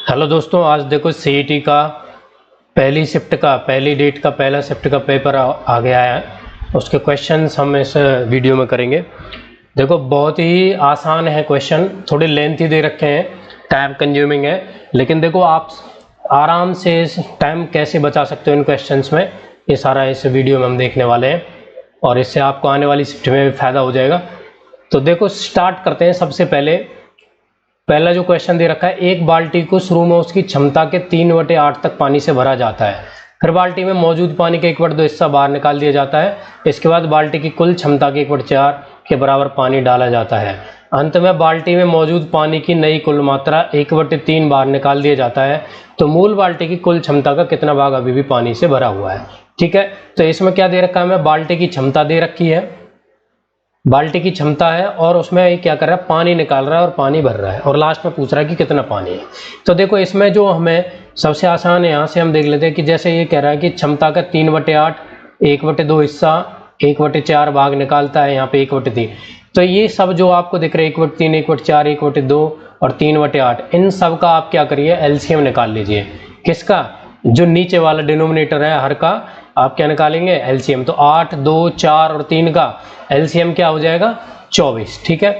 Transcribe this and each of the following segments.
Hello दोस्तों, आज देखो सीईटी का पहली डेट का पहला शिफ्ट का पेपर आ गया है। उसके क्वेश्चंस हम इस वीडियो में करेंगे। देखो बहुत ही आसान है क्वेश्चन, थोड़े लेंथी दे रखे हैं, टाइम कंज्यूमिंग है, लेकिन देखो आप आराम से इस टाइम कैसे बचा सकते हो इन क्वेश्चंस में, ये सारा इस वीडियो में हम देखने वाले हैं और इससे आपको आने वाली शिफ्ट में भी फायदा हो जाएगा। तो देखो स्टार्ट करते हैं। सबसे पहला जो क्वेश्चन दे रखा है, एक बाल्टी को शुरू में उसकी क्षमता के 3/8 तक पानी से भरा जाता है। फिर बाल्टी में मौजूद पानी का 1/2 हिस्सा बाहर निकाल दिया जाता है। इसके बाद बाल्टी की कुल क्षमता के 1/4 के बराबर पानी डाला जाता है। अंत में बाल्टी में मौजूद पानी की नई कुल मात्रा 1/3 बाहर निकाल दिया जाता है। तो मूल बाल्टी की कुल क्षमता का कितना भाग अभी भी पानी से भरा हुआ है। ठीक है, तो इसमें क्या दे रखा है, हमें बाल्टी की क्षमता दे रखी है, बाल्टी की क्षमता है और उसमें ये क्या कर रहा है, पानी निकाल रहा है और पानी भर रहा है और लास्ट में पूछ रहा है कि कितना पानी है। तो देखो इसमें जो हमें सबसे आसान है, यहाँ से हम देख लेते हैं कि जैसे ये कह रहा है कि क्षमता का 3/8 1/2 हिस्सा 1/4 भाग निकालता है, यहाँ पे 1/3। तो ये सब जो आपको दिख रहे हैं 1/3 1/4 1/2 और 3/8, इन सब का आप क्या करिए, एलसीएम निकाल लीजिए। किसका? जो नीचे वाला डिनोमिनेटर है हर का आप क्या निकालेंगे, एलसीएम। तो 8 2 4 और 3 का एलसीएम क्या हो जाएगा, 24। ठीक है,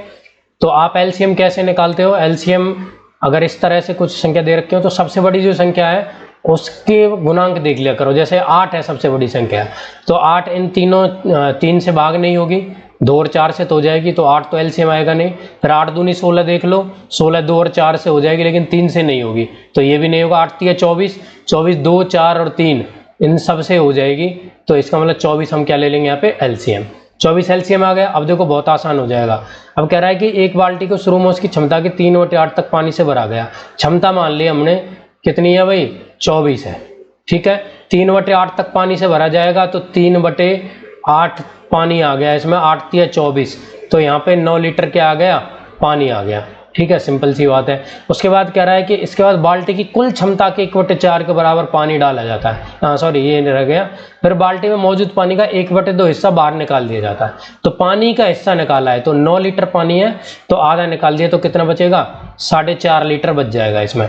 तो आप एलसीएम कैसे निकालते हो, एलसीएम अगर इस तरह से कुछ संख्या दे रखी हो तो सबसे बड़ी जो संख्या है उसके गुणांक देख लिया करो। जैसे 8 है सबसे बड़ी संख्या, तो 8 इन तीनों 3 से भाग नहीं होगी, 2 और 4 से तो हो जाएगी, तो 8 तो एलसीएम आएगा नहीं। फिर 8 दूनी 16 देख लो, 16 2 और 4 से हो जाएगी, लेकिन 3 से नहीं होगी, तो ये भी नहीं होगा। 8 3 24, 24 2 4 और 3 इन सब से हो जाएगी, तो इसका मतलब 24 हम क्या ले लेंगे यहाँ पे, एलसीएम। 24 एलसीएम आ गया। अब देखो बहुत आसान हो जाएगा। अब कह रहा है कि एक बाल्टी को शुरू में उसकी क्षमता के 3/8 तक पानी से भरा गया। क्षमता मान ली हमने कितनी है भाई, 24 है। ठीक है, 3/8 तक पानी से भरा जाएगा, तो 3/8 पानी आ गया इसमें, 8 3 24, तो यहाँ पे 9 लीटर क्या आ गया, पानी आ गया। ठीक है, सिंपल सी बात है। उसके बाद कह रहा है कि इसके बाद बाल्टी की कुल क्षमता के 1/4 के बराबर पानी डाला जाता है। सॉरी, ये रह गया। फिर बाल्टी में मौजूद पानी का 1/2 हिस्सा बाहर निकाल दिया जाता है। तो पानी का हिस्सा निकाला है, तो 9 लीटर पानी है, तो आधा निकाल दिया, तो कितना बचेगा, 4.5 लीटर बच जाएगा इसमें।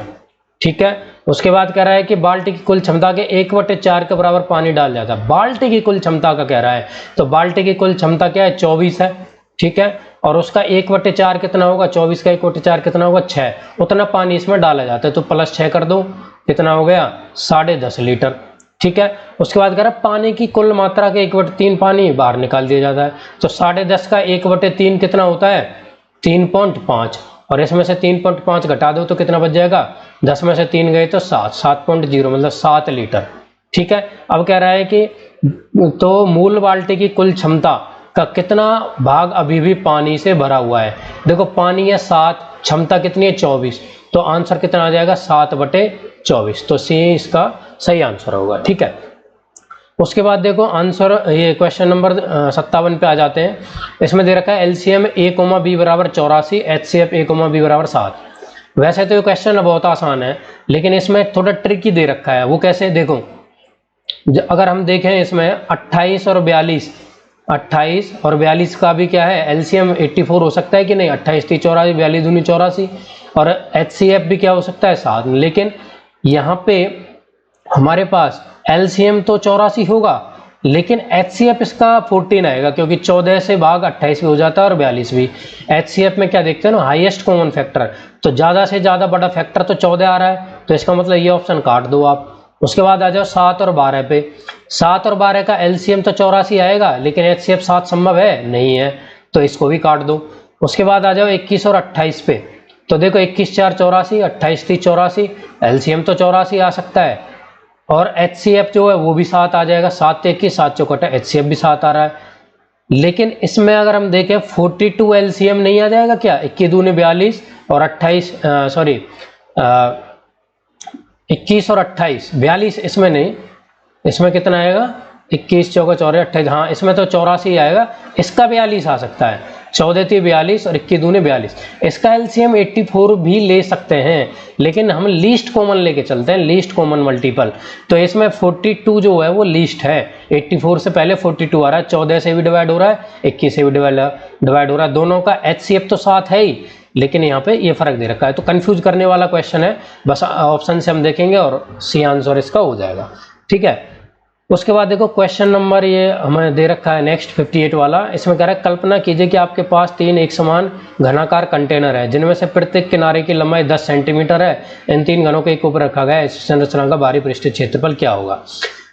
ठीक है, उसके बाद कह रहा है कि बाल्टी की कुल क्षमता के 1/4 के बराबर पानी डाल जाता है। बाल्टी की कुल क्षमता का कह रहा है, तो बाल्टी की कुल क्षमता क्या है, 24 है। ठीक है, और उसका 1/4 कितना होगा, 24 का 1/4 कितना होगा, 6। उतना पानी इसमें डाला जाता है, तो +6 कर दो, कितना हो गया, 10.5 लीटर। ठीक है, उसके बाद कह रहा है पानी की कुल मात्रा के 1/3 पानी बाहर निकाल दिया जाता है। तो 10.5 का 1/3 कितना होता है, 3.5, और इसमें से 3.5 घटा दो तो कितना बच जाएगा, 10 में से 3 गए तो 7, 7.0 मतलब 7 लीटर। ठीक है, अब कह रहा है कि तो मूल बाल्टी की कुल क्षमता का कितना भाग अभी भी पानी से भरा हुआ है। देखो पानी है 7, क्षमता कितनी है 24, तो आंसर कितना आ जाएगा, 7/24। तो सी इसका सही आंसर होगा। ठीक है, उसके बाद देखो आंसर, ये क्वेश्चन नंबर 57 पे आ जाते हैं। इसमें दे रखा है एलसीएम A, B बराबर 84, HCF A, B बराबर 7। वैसे तो ये क्वेश्चन बहुत आसान है, लेकिन इसमें थोड़ा ट्रिकी दे रखा है। वो कैसे, देखो अगर हम देखें इसमें 28 और 42 का भी क्या है, एलसीएम 84 हो सकता है कि नहीं, 28 3 84, 42 दूनी 84, और HCF भी क्या हो सकता है, 7। लेकिन यहाँ पे हमारे पास एलसीएम तो 84 होगा, लेकिन HCF इसका 14 आएगा, क्योंकि 14 से भाग 28 भी हो जाता है और 42 भी। HCF में क्या देखते हैं ना, हाईएस्ट कॉमन फैक्टर, तो ज्यादा से ज्यादा बड़ा फैक्टर तो 14 आ रहा है, तो इसका मतलब ये ऑप्शन काट दो आप। उसके बाद आ जाओ 7 और 12 पे। 7 और 12 का एलसीएम तो 84 आएगा, लेकिन HCF 7 संभव है नहीं है, तो इसको भी काट दो। उसके बाद आ जाओ 21 और 28 पे। तो देखो 21 4 84, 28 3 84, एलसीएम तो 84 आ सकता है, और HCF जो है वो भी 7 आ जाएगा। 7 21 7 चौकटा, HCF भी 7 आ रहा है। लेकिन इसमें अगर हम देखें 42 एलसीएम नहीं आ जाएगा क्या, 21 दूनी 42 और 28 सॉरी 21 और 28 42, इसमें नहीं, इसमें कितना आएगा, 21 चौका 14 28, हाँ इसमें तो 84 आएगा, इसका 42 आ सकता है। 14 3 42 और 21 दूनी 42, इसका एलसीएम 84 भी ले सकते हैं, लेकिन हम लीस्ट कॉमन लेके चलते हैं, लीस्ट कॉमन मल्टीपल। तो इसमें 42 जो है वो लीस्ट है, 84 से पहले 42 आ रहा है, 14 से भी डिवाइड हो रहा है, 21 से भी डिवाइड हो रहा है, दोनों का HCF तो 7 है ही, लेकिन यहाँ पे ये फ़र्क दे रखा है। तो कंफ्यूज करने वाला क्वेश्चन है, बस ऑप्शन से हम देखेंगे और सी आंसर इसका हो जाएगा। ठीक है, उसके बाद देखो क्वेश्चन नंबर ये हमें दे रखा है नेक्स्ट 58 वाला। इसमें कह रहा है कल्पना कीजिए कि आपके पास 3 एक समान घनाकार कंटेनर है जिनमें से प्रत्येक किनारे की लंबाई 10 सेंटीमीटर है। इन 3 घनों को एक ऊपर रखा गया है, इस संरचना का बाहरी पृष्ठीय क्षेत्रफल क्या होगा।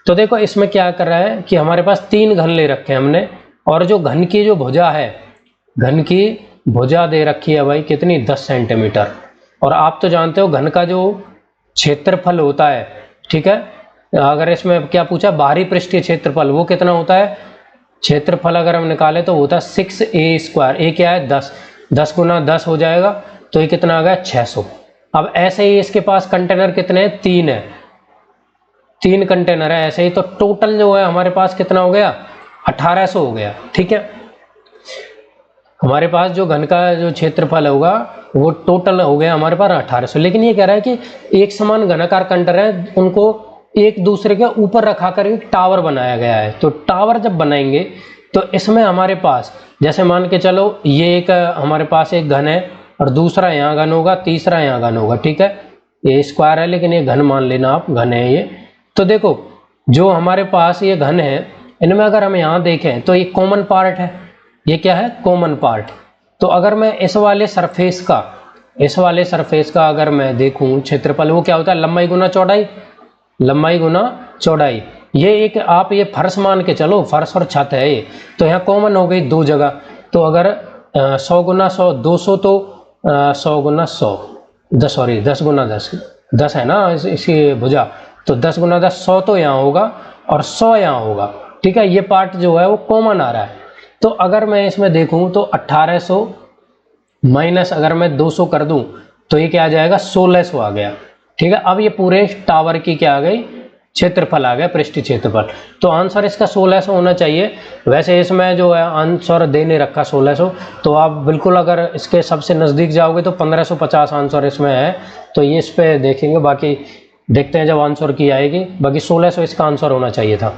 तो देखो इसमें क्या कर रहा है कि हमारे पास 3 घन ले रखे हैं हमने, और जो घन की जो भुजा है, घन की भुजा दे रखी है भाई कितनी, 10 सेंटीमीटर। और आप तो जानते हो घन का जो क्षेत्रफल होता है, ठीक है, अगर इसमें क्या पूछा बाहरी पृष्ठीय क्षेत्रफल, वो कितना होता है, क्षेत्रफल अगर हम निकाले तो होता है 6a²। ए क्या है 10, 10 गुना 10 हो जाएगा, तो ये कितना आ गया 600। अब ऐसे ही इसके पास कंटेनर कितने हैं, 3 है, 3 कंटेनर है ऐसे ही, तो टोटल जो है हमारे पास कितना हो गया, 1800 हो गया। ठीक है, हमारे पास जो घन का जो क्षेत्रफल होगा वो टोटल हो गया हमारे पास 1800। लेकिन ये कह रहा है कि एक समान घनाकार कंटेनर है, उनको एक दूसरे के ऊपर रखा कर एक टावर बनाया गया है। तो टावर जब बनाएंगे तो इसमें हमारे पास जैसे मान के चलो ये एक हमारे पास एक घन है और दूसरा यहाँ घन होगा, तीसरा यहाँ घन होगा। ठीक है, ये स्क्वायर है लेकिन ये घन मान लेना आप, घन है ये। तो देखो जो हमारे पास ये घन है, इनमें अगर हम यहाँ देखें तो ये कॉमन पार्ट है, ये क्या है कॉमन पार्ट। तो अगर मैं इस वाले सरफेस का अगर मैं देखूं क्षेत्रफल, वो क्या होता है लंबाई गुना चौड़ाई, लंबाई गुना चौड़ाई। ये एक आप ये फर्श मान के चलो, फर्श और छत है ये, तो यहाँ कॉमन हो गई 2 जगह। तो अगर 100 गुना 100 200, तो 100 गुना 100 10 गुना 10 है ना इसकी भुजा, तो 10 गुना 10 100 तो यहाँ होगा और 100 यहाँ होगा। ठीक है, ये पार्ट जो है वो कॉमन आ रहा है। तो अगर मैं इसमें देखूं तो 1800 माइनस अगर मैं 200 कर दूं तो ये क्या आ जाएगा 1600 आ गया। ठीक है, अब ये पूरे टावर की क्या आ गई, क्षेत्रफल आ गया, पृष्ठीय क्षेत्रफल। तो आंसर इसका 1600 होना चाहिए। वैसे इसमें जो है आंसर देने रखा 1600, तो आप बिल्कुल अगर इसके सबसे नज़दीक जाओगे तो 1550 आंसर इसमें है। तो ये इस पर देखेंगे, बाकी देखते हैं जब आंसर की आएगी। बाकी 1600 इसका आंसर होना चाहिए था।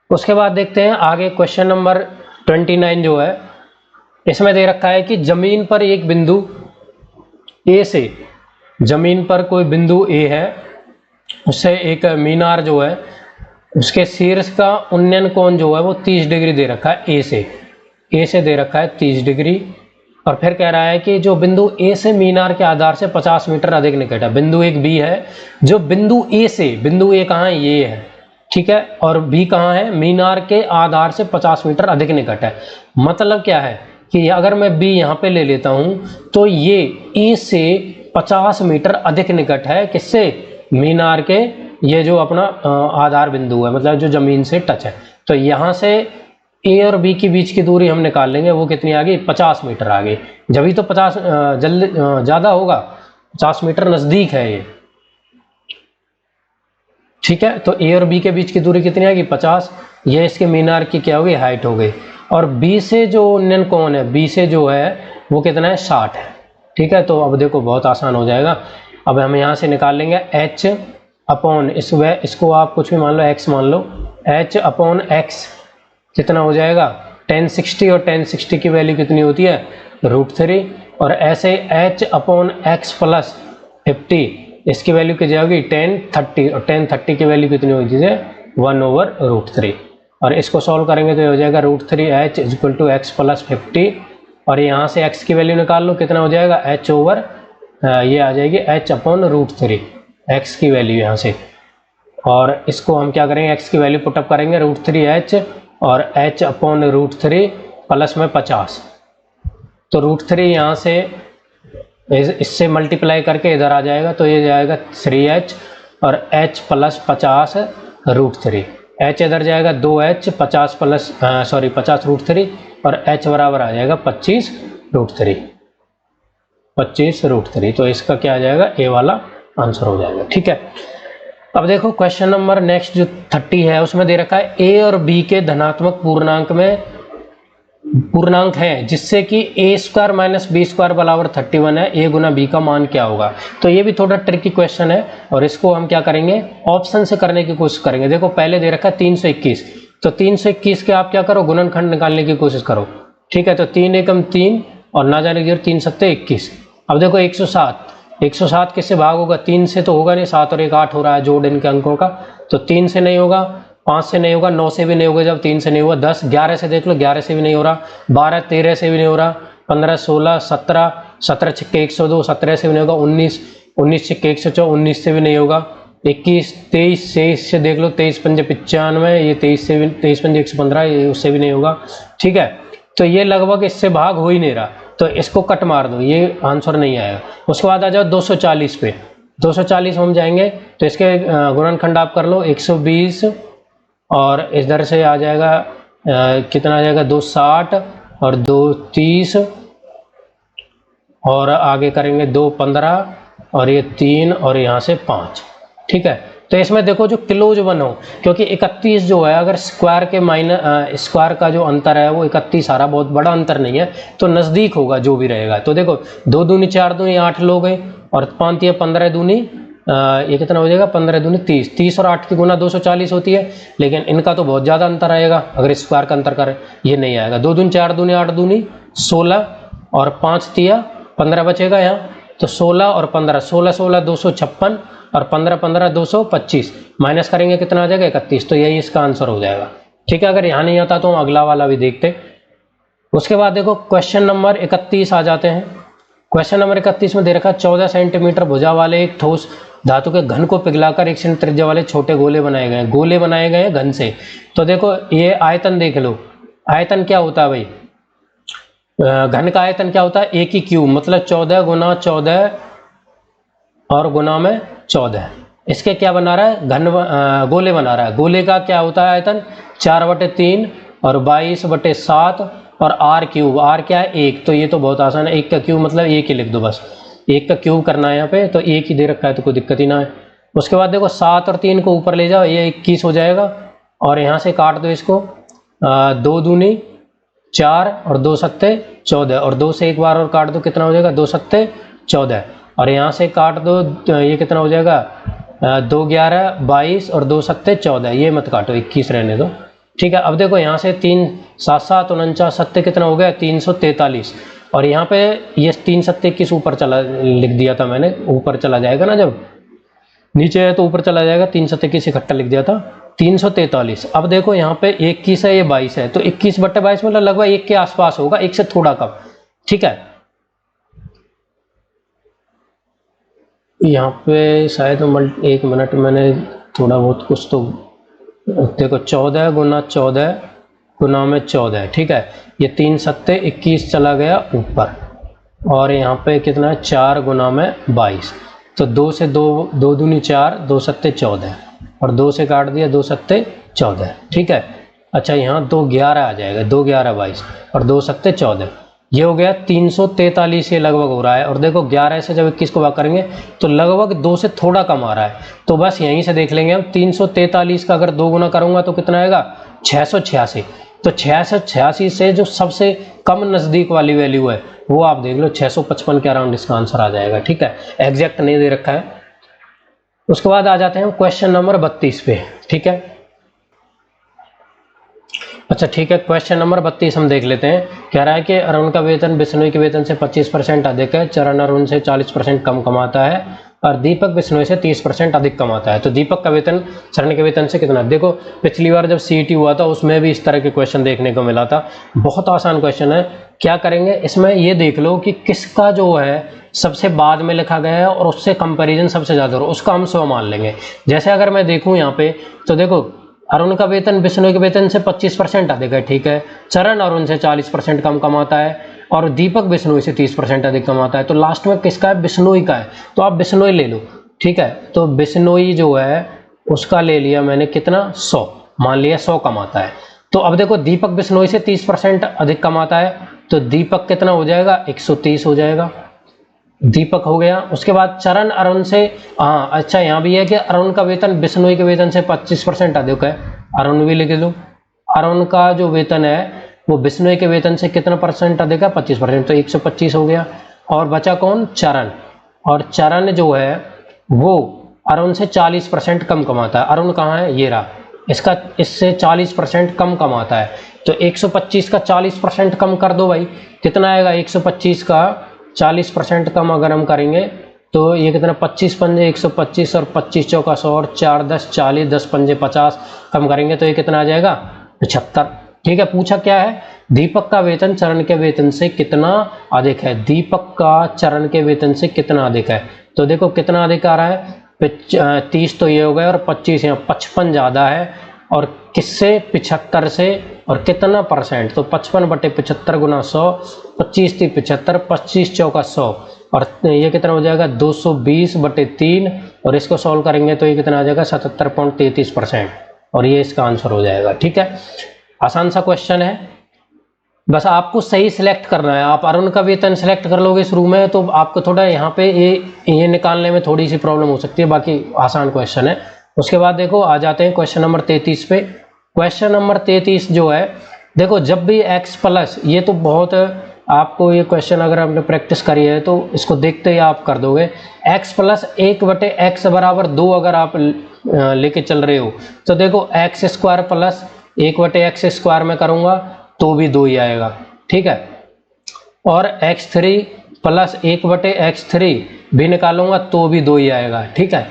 उसके बाद देखते हैं आगे क्वेश्चन नंबर 29 जो है, इसमें दे रखा है कि जमीन पर एक बिंदु ए से, जमीन पर कोई बिंदु ए है, उससे एक मीनार जो है उसके शीर्ष का उन्नयन कोण जो है वो 30 डिग्री दे रखा है, ए से दे रखा है 30 डिग्री। और फिर कह रहा है कि जो बिंदु ए से मीनार के आधार से 50 मीटर अधिक निकट है। बिंदु एक बी है, जो बिंदु ए से, बिंदु ए कहाँ है, ये है, ठीक है, और बी कहाँ है, मीनार के आधार से 50 मीटर अधिक निकट है। मतलब क्या है कि अगर मैं बी यहाँ पे ले लेता हूँ तो ये ए से 50 मीटर अधिक निकट है, किससे, मीनार के, ये जो अपना आधार बिंदु है, मतलब जो जमीन से टच है। तो यहाँ से ए और बी के बीच की दूरी हम निकाल लेंगे, वो कितनी आ गई 50 मीटर आ गई। जब ही तो 50 जल्दी ज़्यादा होगा, 50 मीटर नज़दीक है ये। ठीक है, तो ए और बी के बीच की दूरी कितनी आ गई 50, ये इसके मीनार की क्या हो गई, हाइट हो गई। और बी से जो उन्नयन कोण है, बी से जो है वो कितना है 60 है। ठीक है, तो अब देखो बहुत आसान हो जाएगा। अब हम यहाँ से निकाल लेंगे h अपॉन इसको आप कुछ भी मान लो, x मान लो, h अपॉन x कितना हो जाएगा, tan 60, और tan 60 की वैल्यू कितनी होती है √3। और ऐसे h अपॉन x प्लस 50, इसकी वैल्यू क्या जाएगी tan 30, और tan 30 की वैल्यू कितनी होती है 1/√3। और इसको सॉल्व करेंगे तो ये हो जाएगा √3h = x प्लस 50, और यहाँ से x की वैल्यू निकाल लो, कितना हो जाएगा h ओवर ये आ जाएगी h अपॉन √3, x की वैल्यू यहाँ से। और इसको हम क्या करेंगे, x की वैल्यू पुटअप करेंगे √3h और h अपॉन √3 प्लस में 50। तो √3 यहाँ से इससे मल्टीप्लाई करके इधर आ जाएगा, तो ये जाएगा 3h और h प्लस 50 √3, h इधर जाएगा 2h 50 प्लस 50 √3, और h बराबर आ जाएगा 25 √3। तो इसका क्या आ जाएगा, ए वाला आंसर हो जाएगा। ठीक है, अब देखो क्वेश्चन नंबर नेक्स्ट जो 30 है, उसमें दे रखा है ए और बी के धनात्मक पूर्णांक है जिससे कि a² माइनस b² बराबर 31 है, a गुना b का मान क्या होगा। तो ये भी थोड़ा ट्रिकी क्वेश्चन है, और इसको हम क्या करेंगे, ऑप्शन से करने की कोशिश करेंगे। देखो पहले दे रखा है 321, तो 321 के आप क्या करो, गुणनखंड निकालने की कोशिश करो। ठीक है, तो 3 एकम 3 और ना जाने की 3 सत्ते 21। अब देखो 107 किससे भाग होगा, 3 से तो होगा नहीं, 7 और 1 8 हो रहा है जोड़ इनके अंकों का, तो 3 से नहीं होगा, 5 से नहीं होगा, 9 से भी नहीं होगा, जब 3 से नहीं होगा, 10 11 से देख लो, 11 से भी नहीं हो रहा, 12 13 से भी नहीं हो रहा, 15 16 17 17 छक्के 102, 17 से भी नहीं होगा, 19 छक्के 104, 19 से भी नहीं होगा, 21 23 से देख लो, 23 पंजे 95, ये 23 पंजे 115, ये उससे भी नहीं होगा। ठीक है, तो ये लगभग इससे भाग हो ही नहीं रहा, तो इसको कट मार दो, ये आंसर नहीं आएगा। उसके बाद आ जाओ 240 पे, 240 हम जाएंगे तो इसके गुणनखंड आप कर लो, 120 और इधर से आ जाएगा कितना आ जाएगा, 260 और 230 और आगे करेंगे 215 और ये 3 और यहाँ से 5। ठीक है, तो इसमें देखो जो क्लोज वन हो, क्योंकि 31 जो है अगर स्क्वायर के स्क्वायर का जो अंतर है वो 31 आ रहा, बहुत बड़ा अंतर नहीं है, तो नज़दीक होगा जो भी रहेगा। तो देखो 2 दूनी 4 दूनी 8 लोग हैं और 5 या 15 दूनी ये कितना हो जाएगा, 15 दूनी 30, 30 और 8 की गुना 240 होती है, लेकिन इनका तो बहुत ज़्यादा अंतर आएगा अगर स्क्वायर का अंतर करें, ये नहीं आएगा। 2 दूनी 4 दूनी 8 दूनी 16 और 5 तिया 15 बचेगा यहाँ, तो 16 और 15 16 16 256 और 15 15 225, माइनस करेंगे कितना आ जाएगा 31, तो यही इसका आंसर हो जाएगा। ठीक है, अगर यहाँ नहीं आता तो हम अगला वाला भी देखते। उसके बाद देखो क्वेश्चन नंबर 31 आ जाते हैं। क्वेश्चन नंबर 31 में दे रखा 14 सेंटीमीटर भुजा वाले एक ठोस धातु के घन को पिघलाकर 1 सेंटीमीटर त्रिज्या वाले छोटे गोले बनाए गए हैं घन से। तो देखो ये आयतन देख लो, आयतन क्या होता है भाई, घन का आयतन क्या होता है, एक ही क्यूब, मतलब 14 गुना 14 और गुना में 14। इसके क्या बना रहा है, घन गोले बना रहा है। गोले का क्या होता है आयतन, 4/3 और 22/7 और r क्यूब, r क्या है 1, तो ये तो बहुत आसान है, 1 का क्यूब मतलब 1 ही लिख दो, बस 1 का क्यूब करना है यहाँ पे, तो 1 ही दे रखा है तो कोई दिक्कत ही ना है। उसके बाद देखो 7 और 3 को ऊपर ले जाओ, ये 21 हो जाएगा और यहाँ से काट दो इसको, 2 दूनी 4 और 2 सत्ते 14 और 2 से एक बार और काट दो, कितना हो जाएगा 2 सत्ते 14 और यहाँ से काट दो, ये कितना हो जाएगा 2 11 22 और 2 सत्ते 14, ये मत काटो 21 रहने दो। ठीक है, अब देखो यहाँ से 3 7 7 49 सत्ते कितना हो गया 343 और यहाँ पे ये 3 सत्ते 21 ऊपर चला लिख दिया था मैंने, ऊपर चला जाएगा ना, जब नीचे है तो ऊपर चला जाएगा, 3 सत्ते 21 इकट्ठा लिख दिया था 343। अब देखो यहाँ पे 21 है, ये 22 है, तो 21/22 मतलब लगभग 1 के आसपास होगा, 1 से थोड़ा कम। ठीक है, यहाँ पे शायद 1 मिनट मैंने थोड़ा बहुत कुछ तो देखो 14 गुना 14 गुना में 14। ठीक है, ये 3 सत्ते 21 चला गया ऊपर और यहाँ पे कितना है 4 गुना में 22, तो 2 से 2 दूनी 4 2 सत्ते 14 और 2 से काट दिया 2 सत्ते 14। ठीक है, अच्छा यहाँ 2 11 आ जाएगा, 2 11 22 और 2 सत्ते 14, ये हो गया 343 ये लगभग हो रहा है। और देखो 11 से जब 21 को भाग करेंगे तो लगभग 2 से थोड़ा कम आ रहा है, तो बस यहीं से देख लेंगे हम 343 का अगर 2 गुना करूंगा तो कितना आएगा 686, तो 686 से जो सबसे कम नज़दीक वाली वैल्यू है वो आप देख लो 655 के अराउंड इसका आंसर आ जाएगा। ठीक है, एग्जैक्ट नहीं दे रखा है। उसके बाद आ जाते हैं क्वेश्चन नंबर 32 पे। ठीक है, अच्छा ठीक है, क्वेश्चन नंबर 32 हम देख लेते हैं। कह रहा है कि अरुण का वेतन बिश्नोई के वेतन से 25% अधिक है, चरण अरुण से 40% कम कमाता है और दीपक बिश्नोई से 30% अधिक कमाता है। तो दीपक का वेतन चरण के वेतन से कितना, देखो पिछली बार जब CET हुआ था उसमें भी इस तरह के क्वेश्चन देखने को मिला था, बहुत आसान क्वेश्चन है। क्या करेंगे इसमें, ये देख लो कि किसका जो है सबसे बाद में लिखा गया है और उससे कंपेरिजन सबसे ज़्यादा हो, उसका हम 100 मान लेंगे। जैसे अगर मैं देखूँ यहाँ पे तो देखो अरुण का वेतन बिश्नोई के वेतन से 25% अधिक है। ठीक है, चरण अरुण से 40% कम कमाता है और दीपक बिश्नोई से 30% अधिक कमाता है। तो लास्ट में किसका है, बिश्नोई का है, तो आप बिश्नोई ले लो। ठीक है, तो बिश्नोई जो है उसका ले लिया मैंने कितना 100, मान लिया 100 कमाता है। तो अब देखो दीपक बिश्नोई से 30% अधिक कमाता है, तो दीपक कितना हो जाएगा 130 हो जाएगा, दीपक हो गया। उसके बाद चरण अरुण से, हाँ अच्छा यहाँ भी है कि अरुण का वेतन बिश्नोई के वेतन से 25% अधिक है, अरुण भी लिख लो। अरुण का जो वेतन है वो बिश्नोई के वेतन से कितना परसेंट अधिक है 25%, तो 125 हो गया। और बचा कौन, चरण, और चरण जो है वो अरुण से 40% कम कमाता है। अरुण कहाँ है, ये रहा, इसका इससे 40% कम कमाता है, तो 125 का 40% कम कर दो भाई, कितना आएगा 125 का 40% कम अगर हम करेंगे तो ये कितना 25 पंजे 125 और 25 चौका 100 और 4 10 40 10 पंजे 50 कम करेंगे तो ये कितना आ जाएगा 75। ठीक है, पूछा क्या है, दीपक का वेतन चरण के वेतन से कितना अधिक है। दीपक का चरण के वेतन से कितना अधिक है, तो देखो कितना अधिक आ रहा है 30 तो ये हो गया और 25 यहाँ 55 ज़्यादा है और किससे 75 से और कितना परसेंट, तो 55/75 गुना 100 25 × 75 25 चौका 100 और ये कितना हो जाएगा 220/3 और इसको सॉल्व करेंगे तो ये कितना आ जाएगा 77.33% और ये इसका आंसर हो जाएगा। ठीक है, आसान सा क्वेश्चन है, बस आपको सही सिलेक्ट करना है। आप अरुण का वेतन सिलेक्ट कर लोगे शुरू में तो आपको थोड़ा यहाँ पे ये निकालने में थोड़ी सी प्रॉब्लम हो सकती है, बाकी आसान क्वेश्चन है। उसके बाद देखो आ जाते हैं क्वेश्चन नंबर 33 पे। क्वेश्चन नंबर 33 जो है, देखो जब भी x प्लस, ये तो बहुत आपको ये क्वेश्चन अगर आपने प्रैक्टिस करी है तो इसको देखते ही आप कर दोगे। x प्लस 1/x बराबर 2 अगर आप लेके चल रहे हो तो देखो x² प्लस 1/x² में करूँगा तो भी 2 ही आएगा। ठीक है, और x3 प्लस 1/x3 भी निकालूंगा तो भी 2 ही आएगा। ठीक है,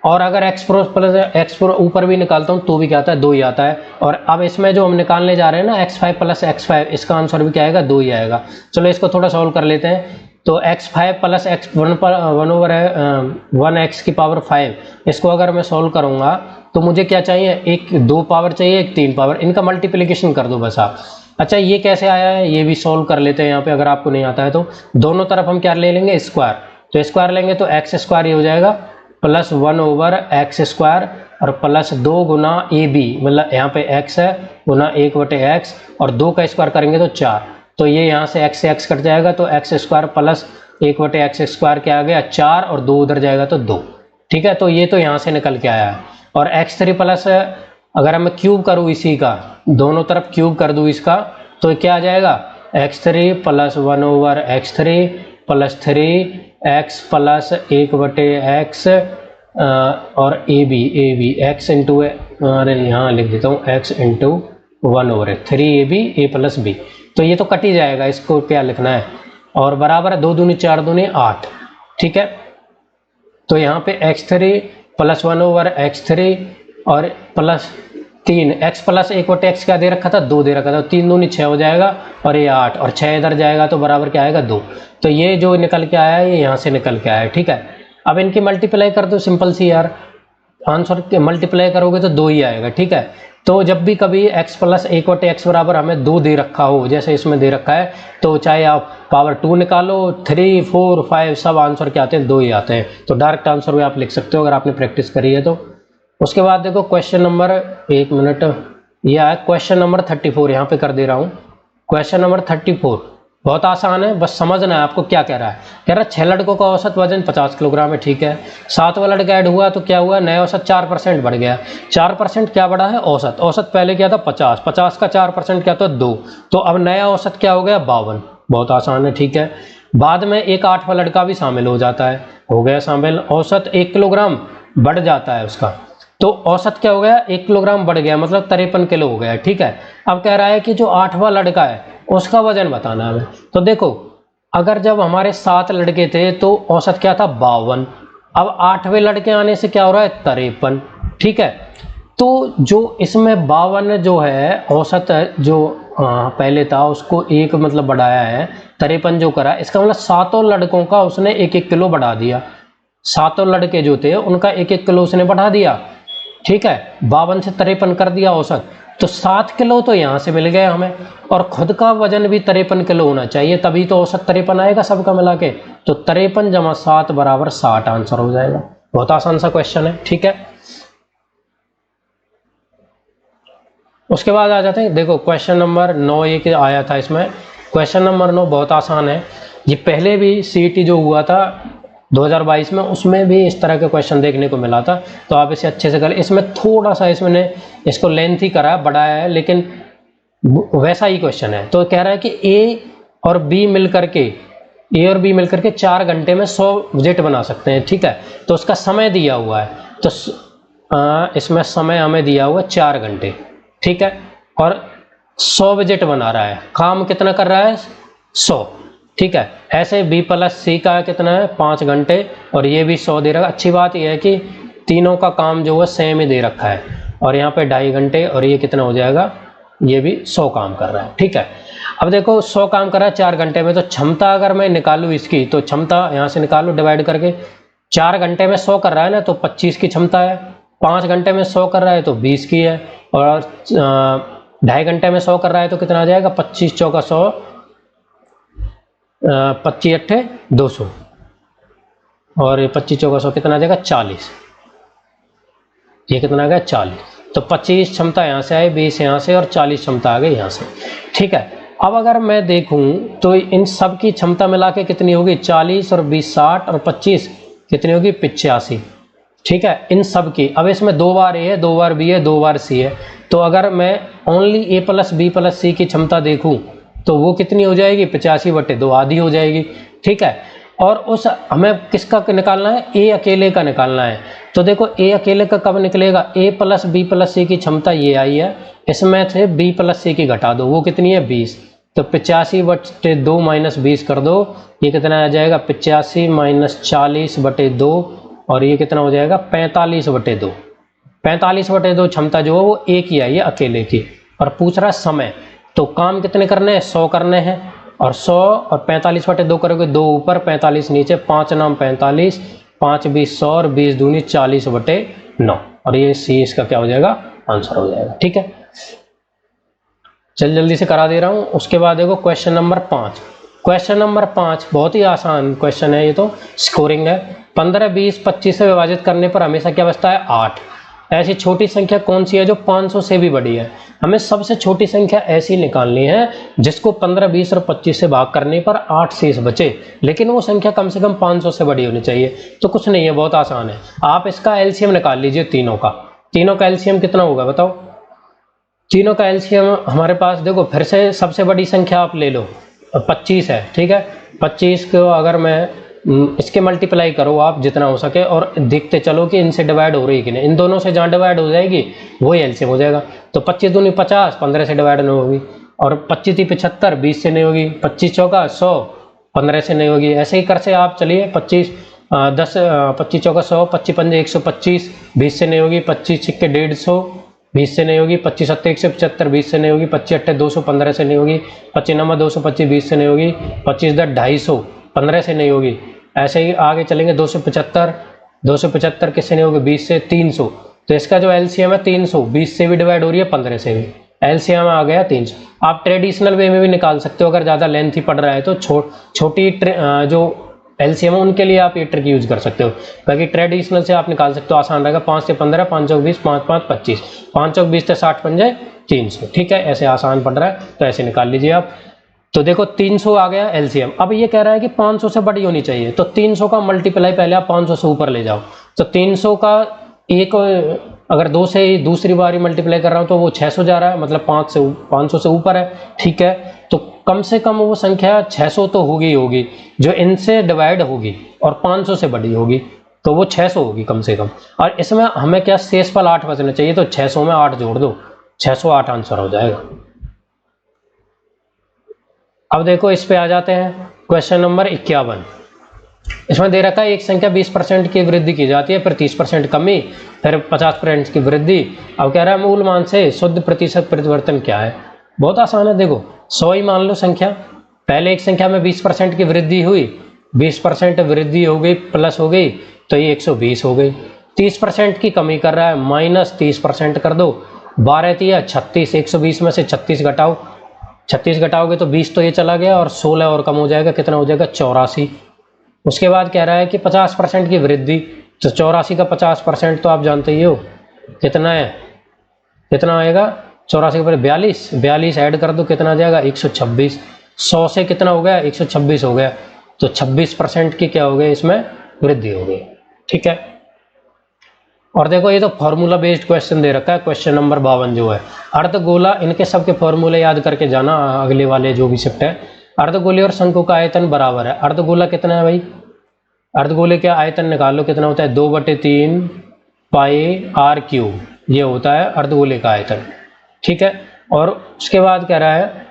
और अगर x प्लस x ऊपर भी निकालता हूँ तो भी क्या आता है 2 ही आता है। और अब इसमें जो हम निकालने जा रहे हैं ना x5 प्लस x5, इसका आंसर भी क्या आएगा 2 ही आएगा। चलो इसको थोड़ा सॉल्व कर लेते हैं। तो x5 प्लस x1 पर 1/1x की पावर 5, इसको अगर मैं सॉल्व करूँगा तो मुझे क्या चाहिए, एक 2 पावर चाहिए, एक 3 पावर, इनका मल्टीप्लिकेशन कर दो बस आप। अच्छा ये कैसे आया है ये भी सॉल्व कर लेते हैं यहाँ पे, अगर आपको नहीं आता है तो दोनों तरफ हम क्या ले लेंगे स्क्वायर, तो स्क्वायर लेंगे तो x² ये हो जाएगा प्लस 1/x² और प्लस 2 गुना AB, मतलब यहाँ पे x है गुना 1/x और 2 का स्क्वायर करेंगे तो 4, तो ये यहाँ से x से x कट जाएगा तो x² प्लस 1/x² क्या आ गया 4 और 2 उधर जाएगा तो 2। ठीक है, तो ये तो यहाँ से निकल के आया है। और x3 प्लस अगर मैं क्यूब करूँ इसी का, दोनों तरफ क्यूब कर दूँ इसका तो क्या आ जाएगा x3 plus 1/x3 plus 3x plus 1/x और AB x इंटू, अरे यहाँ लिख देता हूँ x into 1/3AB a plus b, तो ये तो कट ही जाएगा, इसको क्या लिखना है, और बराबर है 2 दूनी 4 दूनी 8। ठीक है, तो यहाँ पे x3 प्लस 1/x3 और प्लस 3 x प्लस 1/x क्या दे रखा था 2 दे रखा था, 3 दूनी 6 हो जाएगा और ये 8 और 6 इधर जाएगा तो बराबर क्या आएगा 2, तो ये जो निकल के आया है ये यहाँ से निकल के आया है। ठीक है, अब इनकी मल्टीप्लाई कर दो सिंपल सी यार, आंसर के मल्टीप्लाई करोगे तो 2 ही आएगा। ठीक है, तो जब भी कभी x प्लस 1/x बराबर हमें 2 दे रखा हो, जैसे इसमें दे रखा है, तो चाहे आप पावर 2 निकालो 3 4 5 सब आंसर क्या आते हैं 2 ही आते हैं, तो डायरेक्ट आंसर भी आप लिख सकते हो अगर आपने प्रैक्टिस करी है तो। उसके बाद देखो क्वेश्चन नंबर, एक मिनट, यह है क्वेश्चन नंबर 34, यहाँ पे कर दे रहा हूँ। क्वेश्चन नंबर 34 बहुत आसान है, बस समझना है आपको क्या कह रहा है। कह रहा है 6 लड़कों का औसत वजन 50 किलोग्राम है। ठीक है, 7वां लड़का ऐड हुआ तो क्या हुआ, नया औसत 4% बढ़ गया। 4% क्या बढ़ा है, औसत। औसत पहले क्या था 50, 50 का 4% क्या था 2, तो अब नया औसत क्या हो गया 52। बहुत आसान है। ठीक है, बाद में एक 8वां लड़का भी शामिल हो जाता है, हो गया शामिल, औसत 1 किलोग्राम बढ़ जाता है उसका, तो औसत क्या हो गया 1 किलोग्राम बढ़ गया, मतलब 53 किलो हो गया। ठीक है, अब कह रहा है कि जो 8वां लड़का है उसका वजन बताना है। तो देखो अगर जब हमारे 7 लड़के थे तो औसत क्या था 52, अब 8वें लड़के आने से क्या हो रहा है 53। ठीक है, तो जो इसमें 52 जो है औसत जो पहले था उसको 1 मतलब बढ़ाया है, 53 जो करा, इसका मतलब 7 लड़कों का उसने 1-1 किलो बढ़ा दिया। 7 लड़के जो थे उनका 1-1 किलो उसने बढ़ा दिया। ठीक है, 52 से 53 कर दिया औसत, तो 7 किलो तो यहाँ से मिल गया हमें, और खुद का वजन भी 53 किलो होना चाहिए, तभी तो औसत 53 आएगा सबका मिला के, तो 53 + 7 बराबर 60 आंसर हो जाएगा। बहुत आसान सा क्वेश्चन है। ठीक है, उसके बाद आ जाते हैं, देखो क्वेश्चन नंबर 9 एक आया था इसमें। क्वेश्चन नंबर 9 बहुत आसान है, ये पहले भी CET जो हुआ था 2022 में उसमें भी इस तरह के क्वेश्चन देखने को मिला था, तो आप इसे अच्छे से करें। इसमें थोड़ा सा इसमें इसको लेंथ ही करा बढ़ाया है, लेकिन वैसा ही क्वेश्चन है। तो कह रहा है कि A और B मिलकर के 4 घंटे में 100 विजिट बना सकते हैं। ठीक है, तो उसका समय दिया हुआ है, तो इसमें समय हमें दिया हुआ है 4 घंटे। ठीक है, और 100 विजिट बना रहा है, काम कितना कर रहा है 100, ठीक है। ऐसे b प्लस सी का कितना है 5 घंटे, और ये भी 100 दे रखा है। अच्छी बात यह है कि तीनों का काम जो है सेम ही दे रखा है, और यहाँ पे 2.5 घंटे, और ये कितना हो जाएगा, ये भी 100 काम कर रहा है, ठीक है। अब देखो 100 काम कर रहा है 4 घंटे में, तो क्षमता अगर मैं निकालूँ इसकी, तो क्षमता यहाँ से निकालू डिवाइड करके, 4 घंटे में 100 कर रहा है ना, तो 25 की क्षमता है। 5 घंटे में 100 कर रहा है तो 20 की है, और 2.5 घंटे में 100 कर रहा है तो कितना आ जाएगा, 25 चौका 100, 25 अट्ठे 200, और ये 25 चौका 100 कितना आ जाएगा 40, ये कितना आ गया 40। तो 25 क्षमता यहाँ से आई, 20 यहाँ से, और 40 क्षमता आ गई यहाँ से, ठीक है। अब अगर मैं देखूं तो इन सब की क्षमता मिला के कितनी होगी, 40 और 20 60, और 25 कितनी होगी 85, ठीक है, इन सब की। अब इसमें 2 बार ए है, 2 बार बी है, 2 बार सी है, तो अगर मैं ओनली ए प्लस बी प्लस सी की क्षमता देखूं तो वो कितनी हो जाएगी, 85/2, आधी हो जाएगी, ठीक है। और उस हमें किसका निकालना है, ए अकेले का निकालना है। तो देखो ए अकेले का कब निकलेगा, ए प्लस बी प्लस सी की क्षमता ये आई है, इसमें से बी प्लस सी की घटा दो, वो कितनी है 20, तो 85/2 माइनस 20 कर दो, ये कितना आ जाएगा 85 माइनस 40/2, और ये कितना हो जाएगा 45/2। 45/2 क्षमता जो है वो एक ही आई है अकेले की। और पूछ रहा समय, तो काम कितने करने हैं, 100 करने हैं, और 100 और 45/2 करोगे, 2 ऊपर 45 नीचे, 5 नाम 45, 5 20 100, और 20 दूनी 40/9, और ये सी इसका क्या हो जाएगा, आंसर हो जाएगा, ठीक है। चल जल्दी से करा दे रहा हूँ। उसके बाद देखो क्वेश्चन नंबर 5। क्वेश्चन नंबर 5 बहुत ही आसान क्वेश्चन है, ये तो स्कोरिंग है। 15 20 25 से विभाजित करने पर हमेशा क्या बचता है, 8। ऐसी छोटी संख्या कौन सी है जो 500 से भी बड़ी है। हमें सबसे छोटी संख्या ऐसी निकालनी है जिसको 15 20 और 25 से भाग करने पर 8 शेष बचे, लेकिन वो संख्या कम से कम 500 से बड़ी होनी चाहिए। तो कुछ नहीं है, बहुत आसान है। आप इसका एलसीएम निकाल लीजिए, तीनों का एलसीएम कितना होगा बताओ। तीनों का एलसीएम हमारे पास देखो, फिर से सबसे बड़ी संख्या आप ले लो, 25 है, ठीक है। 25 को अगर मैं इसके मल्टीप्लाई करो आप जितना हो सके, और देखते चलो कि इनसे डिवाइड हो रही है कि नहीं। इन दोनों से जहाँ डिवाइड हो जाएगी वही एलसीएम हो जाएगा। तो 25 दूनी 50, 15 से डिवाइड नहीं होगी, और 25 × 75, 20 से नहीं होगी, 25 चौका 100, 15 से नहीं होगी। ऐसे ही कर से आप चलिए, 25 चौका 100, 25 पंजे 125, 20 से नहीं होगी, 25 छिक्के 150, 20 से नहीं होगी, 25 सत्ते 175, 20 से नहीं होगी, 25 अट्ठे 200, 15 से नहीं होगी, 25 नंबर 225, 20 से नहीं होगी, 25 10 250, 15 से नहीं होगी। ऐसे ही आगे चलेंगे, 275 किससे नहीं होगी, 20 से, 300। तो इसका जो एलसीएम है 300, 20 से भी डिवाइड हो रही है, 15 से भी, एलसीएम आ गया 300। आप ट्रेडिशनल वे में भी निकाल सकते हो, अगर ज़्यादा लेंथी पड़ रहा है तो छोटी जो एलसीएम उनके लिए आप ये ट्रिक यूज कर सकते हो। बाकी ट्रेडिशनल से आप निकाल सकते हो, आसान रहेगा। 5 से 15, 5 चौक 20, 5 5 25, 5 चौक 20 से 60 पंजे 300, ठीक है। ऐसे आसान पड़ रहा है तो ऐसे निकाल लीजिए आप। तो देखो 300 आ गया एलसीएम। अब ये कह रहा है कि 500 से बड़ी होनी चाहिए, तो 300 का मल्टीप्लाई पहले आप 500 से ऊपर ले जाओ। तो 300 का एक, अगर 2 से दूसरी बारी मल्टीप्लाई कर रहा हूँ तो वो 600 जा रहा है, मतलब 500 से ऊपर है, ठीक है। तो कम से कम वो संख्या 600 तो होगी जो इनसे डिवाइड होगी और 500 से बड़ी होगी, तो वो 600 होगी कम से कम। और इसमें हमें क्या शेषफल 8 बचना चाहिए, तो 600 में 8 जोड़ दो, 608 आंसर हो जाएगा। अब देखो इस पे आ जाते हैं, क्वेश्चन नंबर 51। इसमें दे रखा है एक संख्या 20% की वृद्धि की जाती है, फिर 30% कमी, फिर 50% की वृद्धि। अब कह रहा है मूल मान से शुद्ध प्रतिशत परिवर्तन क्या है। बहुत आसान है, देखो 100 ही मान लो संख्या। पहले एक संख्या में 20% की वृद्धि हुई, 20% वृद्धि हो गई प्लस हो गई, तो ये 120 हो गई। 30% की कमी कर रहा है, माइनस 30% कर दो, 12 3 36, 120 में से 36 घटाओ, 36 घटाओगे तो 20 तो ये चला गया, और 16 और कम हो जाएगा, कितना हो जाएगा 84। उसके बाद कह रहा है कि 50% की वृद्धि, तो 84 का 50% तो आप जानते ही हो कितना है, कितना आएगा 84 के 42 ऐड कर दो, कितना आ जाएगा 126। 100 से कितना हो गया 126 हो गया, तो 26% की क्या हो गई इसमें वृद्धि हो गई, ठीक है। और देखो ये तो फॉर्मूला बेस्ड क्वेश्चन दे रखा है, क्वेश्चन नंबर 52 जो है अर्धगोला, इनके सबके फॉर्मूले याद करके जाना अगले वाले जो भी शिफ्ट है। अर्धगोले और शंकु का आयतन बराबर है। अर्धगोला कितना है भाई, अर्धगोले का आयतन निकाल लो, कितना होता है 2/3 πr³, ये होता है अर्धगोले का आयतन, ठीक है। और उसके बाद कह रहा है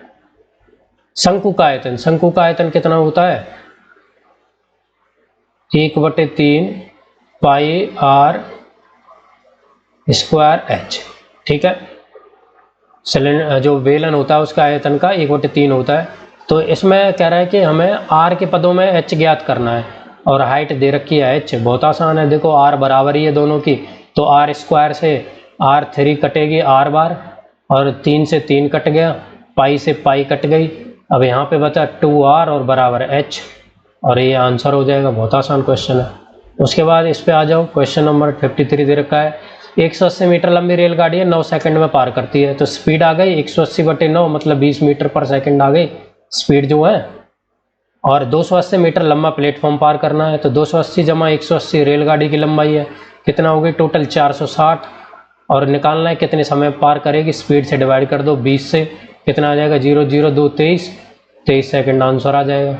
शंकु का आयतन, शंकु का आयतन कितना होता है 1/3 पाई आर स्क्वायर एच। ठीक है, सिलेंडर जो बेलन होता है उसका आयतन का 1/3 होता है। तो इसमें कह रहा है कि हमें आर के पदों में एच ज्ञात करना है और हाइट दे रखी है एच। बहुत आसान है, देखो आर बराबर ही है दोनों की, तो आर स्क्वायर से R3 कटेगी आर बार, और 3 से 3 कट गया, पाई से पाई कट गई। अब यहाँ पे बचा 2r और बराबर एच, और ये आंसर हो जाएगा। बहुत आसान क्वेश्चन है। उसके बाद इस पे आ जाओ, क्वेश्चन नंबर 53 दे रखा है 180 मीटर लंबी रेलगाड़ी है 9 सेकंड में पार करती है। तो स्पीड आ गई 180/9 मतलब 20 मीटर पर सेकंड आ गई स्पीड जो है, और 280 मीटर लंबा प्लेटफॉर्म पार करना है। तो 280 जमा 180 रेलगाड़ी की लंबाई है, कितना हो गई टोटल 460, और निकालना है कितने समय पार करेगी, स्पीड से डिवाइड कर दो 20 से, कितना आ जाएगा 0 0 2 23 सेकंड आंसर आ जाएगा।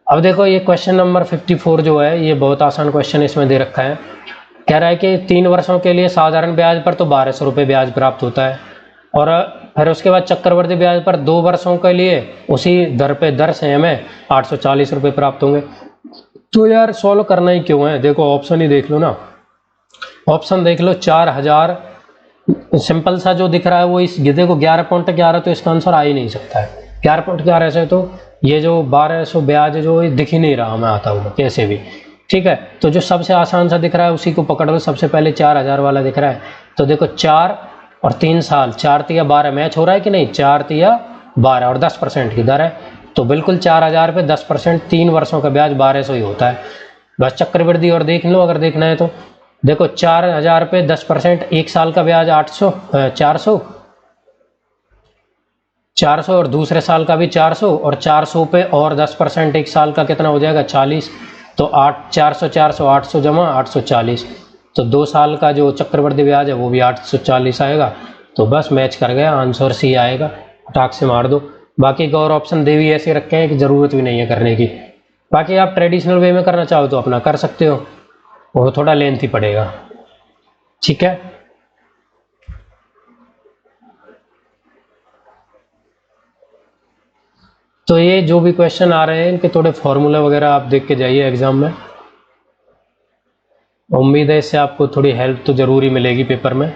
अब देखो ये क्वेश्चन नंबर 54 जो है ये बहुत आसान क्वेश्चन इसमें दे रखा है। कह रहा है कि 3 वर्षों के लिए साधारण ब्याज पर तो 1200 रुपये ब्याज प्राप्त होता है, और फिर उसके बाद चक्रवृद्धि ब्याज पर 2 वर्षों के लिए उसी दर पे दर से हमें 840 रुपये प्राप्त होंगे। तो यार सॉल्व करना ही क्यों है, देखो ऑप्शन ही देख लो ना, ऑप्शन देख लो 4000, सिंपल सा जो दिख रहा है वो इस देखो 11.11, तो इसका आंसर आ ही नहीं सकता है 11.11 से। तो ये जो 1200 ब्याज जो दिख ही नहीं रहा मैं आता हूँ कैसे भी। ठीक है, तो जो सबसे आसान सा दिख रहा है उसी को पकड़ लो। सबसे पहले 4000 वाला दिख रहा है, तो देखो 4 और 3 साल, 4 तिया 12 मैच हो रहा है कि नहीं, 4 तिया 12 और 10% की दर है, तो बिल्कुल 4000 पे 10% 3 वर्षों का ब्याज 1200 ही होता है। बस चक्रवृद्धि और देख लो अगर देखना है तो, देखो 4000 पे 10% 1 साल का ब्याज 400 और दूसरे साल का भी 400, और 400 पे और 10% 1 साल का कितना हो जाएगा 40, तो 800 जमा 840, तो 2 साल का जो चक्रवृद्धि ब्याज है वो भी 840 आएगा। तो बस मैच कर गया, आंसर सी आएगा, फटाक से मार दो। बाकी और ऑप्शन दे भी ऐसे रखे हैं कि ज़रूरत भी नहीं है करने की। बाकी आप ट्रेडिशनल वे में करना चाहो तो अपना कर सकते हो, वो थोड़ा लेंथी पड़ेगा। ठीक है, तो ये जो भी क्वेश्चन आ रहे हैं इनके थोड़े फॉर्मूला वगैरह आप देख के जाइए एग्जाम में, उम्मीद है इससे आपको थोड़ी हेल्प तो ज़रूर ही मिलेगी पेपर में।